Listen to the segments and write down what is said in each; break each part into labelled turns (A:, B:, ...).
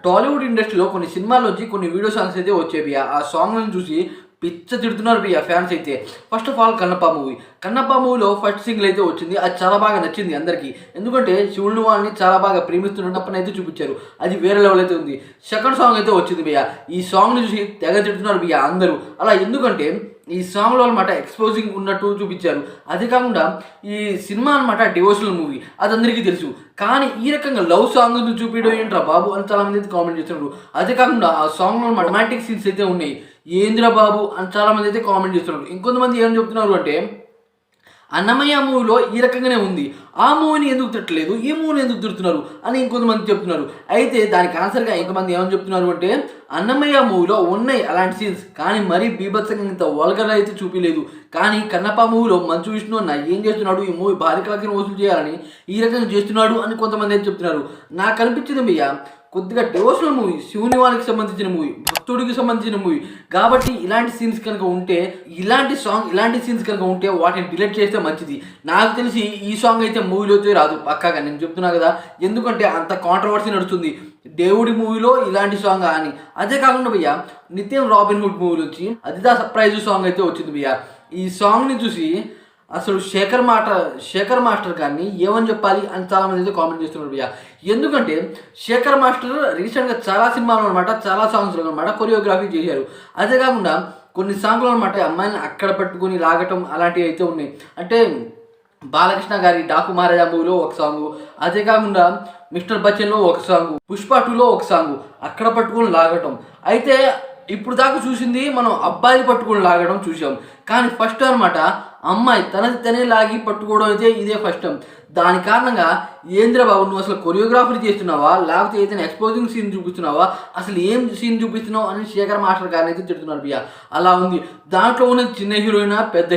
A: టాలీవుడ్ ఇండస్ట్రీలో కొన్ని సినిమాల్లోంచి కొన్ని వీడియో సాంగ్స్ అయితే వచ్చాయి భయ్యా. ఆ సాంగ్‌లను చూసి పిచ్చ తిడుతున్నారు భయ్యా ఫ్యాన్స్ అయితే. First of all 'Kannappa' movie. 'Kannappa' మూవీలో ఫస్ట్ సింగిల్ అయితే వచ్చింది. అది చాలా బాగా నచ్చింది అందరికీ. ఎందుకంటే శివుడిని వాళ్ళని చాలా బాగా ప్రేమిస్తున్నప్పనైతే చూపించారు. అది వేరే లెవెల్ అయితే ఉంది. సెకండ్ సాంగ్ అయితే వచ్చింది భయ్యా. ఈ సాంగ్‌ని చూసి తెగ తిడుతున్నారు భయ్యా అందరూ. అలా ఎందుకంటే ఈ సాంగ్‌లో అనమాట ఎక్స్‌పోజింగ్ ఉన్నట్టు చూపించారు. అదే కాకుండా ఈ సినిమా అనమాట డివోషనల్ మూవీ. అది అందరికీ తెలుసు. కానీ ఈ రకంగా లవ్ సాంగ్‌ని చూపియడం ఏంట్రా బాబు అని చాలామంది అయితే కామెంట్ చేస్తున్నారు. అదే కాకుండా ఆ సాంగ్‌లో అనమాట రొమాంటిక్ సీన్స్ అయితే ఉన్నాయి. ఏందిరా బాబు అని చాలామంది అయితే కామెంట్ చేస్తున్నారు. ఇంకొంతమంది ఏం చెప్తున్నారు అంటే అన్నమయ్య మూవీలో ఈ రకంగానే ఉంది. ఆ మూవీని ఎందుకు తిట్టలేదు, ఈ మూవీని ఎందుకు తిడుతున్నారు అని ఇంకొంతమంది చెప్తున్నారు. అయితే దానికి ఆన్సర్గా ఇంకొంతమంది ఏమని చెప్తున్నారు అంటే అన్నమయ్య మూవీలో ఉన్నాయి అలాంటి సీన్స్, కానీ మరీ బీభత్సంగా ఇంత వల్గర్ అయితే చూపించలేదు. కానీ 'కన్నప్ప' మూవీలో మంచు విష్ణు అన్న ఏం చేస్తున్నాడు, ఈ మూవీ భారీ కలెక్షన్ వసూలు చేయాలని ఈ రకంగా చేస్తున్నాడు అని కొంతమంది అయితే చెప్తున్నారు. నాకు అనిపించింది భయ్యా కొద్దిగా డివోషనల్ మూవీ, శివుని వాళ్ళకి సంబంధించిన మూవీ, భక్తుడికి సంబంధించిన మూవీ కాబట్టి ఇలాంటి సీన్స్ కనుక ఉంటే, ఇలాంటి సీన్స్ కనుక ఉంటే వాటిని డిలీట్ చేస్తే మంచిది. నాకు తెలిసి ఈ సాంగ్ అయితే మూవీలో అయితే రాదు పక్కాగా, నేను చెప్తున్నా కదా. ఎందుకంటే అంత కాంట్రవర్సీ నడుస్తుంది దేవుడి మూవీలో ఇలాంటి సాంగ్ అని. అదే కాకుండా భయ్యా నితిన్ రాబిన్ హుడ్ మూవీలో వచ్చి అదిదా సర్ప్రైజ్ సాంగ్ అయితే వచ్చింది భయ్యా. ఈ సాంగ్ని చూసి అసలు శేఖర్ మాస్టర్ గారిని ఏమని చెప్పాలి అని చాలామంది అయితే కామెంట్ చేస్తున్నారు భయ్యా. ఎందుకంటే శేఖర్ మాస్టర్ రీసెంట్గా చాలా సినిమాలు అనమాట, చాలా సాంగ్స్లో అనమాట కొరియోగ్రఫీ చేశారు. అదే కాకుండా కొన్ని సాంగ్లు అనమాట అమ్మాయిని అక్కడ పట్టుకొని లాగటం అలాంటివి అయితే ఉన్నాయి. అంటే బాలకృష్ణ గారి డాకు మహారాజా మూవీలో ఒక సాంగు, అదే కాకుండా మిస్టర్ బచ్చన్లో ఒక సాంగు, పుష్ప 2లో ఒక సాంగు అక్కడ పట్టుకొని లాగటం. అయితే ఇప్పుడు దాకా చూసింది మనం అబ్బాయిలు పట్టుకొని లాగడం చూసాం, కానీ ఫస్ట్ అనమాట అమ్మాయి తనది తనే లాగి పట్టుకోవడం అయితే ఇదే ఫస్ట్ టైం. దాని కారణంగా ఏంద్ర బాబు నువ్వు అసలు కొరియోగ్రాఫర్ చేస్తున్నావా, లేకపోతే ఏదైనా ఎక్స్పోజింగ్ సీన్ చూపిస్తున్నావా, అసలు ఏం సీన్ చూపిస్తున్నావు అని శేఖర్ మాస్టర్ గారిని అయితే తిడుతున్నారు భయ్యా. అలా ఉంది. దాంట్లో ఉన్నది చిన్న హీరోయినా పెద్ద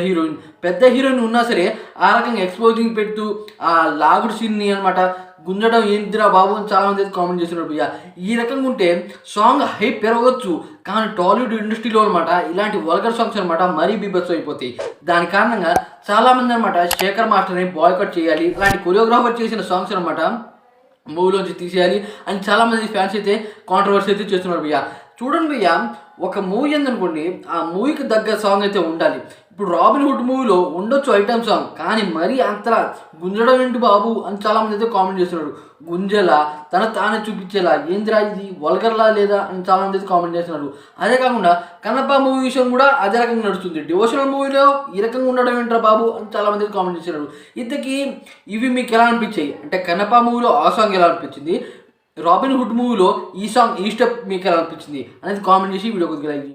A: హీరోయిన్ ఉన్నా సరే ఆ రకంగా ఎక్స్పోజింగ్ పెడుతూ ఆ లాగుడు సీన్ని అనమాట గుంజడం ఏంటిరా బాబు అని చాలామంది అయితే కామెంట్ చేస్తున్నారు భయ్యా. ఈ రకంగా ఉంటే సాంగ్ హైప్ పెరగవచ్చు, కానీ టాలీవుడ్ ఇండస్ట్రీలో అనమాట ఇలాంటి వల్గర్ సాంగ్స్ అనమాట మరీ బీభత్సం అయిపోతాయి. దాని కారణంగా చాలామంది అనమాట శేఖర్ మాస్టర్ని బాయ్కట్ చేయాలి, ఇలాంటి కొరియోగ్రాఫర్ చేసిన సాంగ్స్ అనమాట మూవీలోంచి తీసేయాలి అని చాలామంది ఫ్యాన్స్ అయితే కాంట్రవర్సీ అయితే చేస్తున్నారు భయ్యా. చూడండి భయ్యా, ఒక మూవీ ఏందనుకోండి ఆ మూవీకి తగ్గ సాంగ్ అయితే ఉండాలి. ఇప్పుడు రాబిన్ హుడ్ మూవీలో ఉండొచ్చు ఐటమ్ సాంగ్, కానీ మరీ అంతలా గుంజడం ఏంటి బాబు అని చాలామంది అయితే కామెంట్ చేస్తున్నారు. గుంజలా తానే చూపించేలా ఏందిరా ఇది వల్గర్లా లేదా అని చాలామంది అయితే కామెంట్ చేస్తున్నారు. అదే కాకుండా 'కన్నప్ప' మూవీ విషయం కూడా అదే రకంగా నడుస్తుంది. డివోషనల్ మూవీలో ఈ రకంగా ఉండడం ఏంట్రా బాబు అని చాలామంది అయితే కామెంట్ చేస్తున్నారు. ఇంతకీ ఇవి మీకు ఎలా అనిపించాయి అంటే 'కన్నప్ప' మూవీలో ఆ సాంగ్ ఎలా అనిపించింది, రాబిన్ హుడ్ మూవీలో ఈ స్టెప్ మీకు ఎలా అనిపించింది అనేది కామెంట్ చేసి వీడియో కొద్దిగా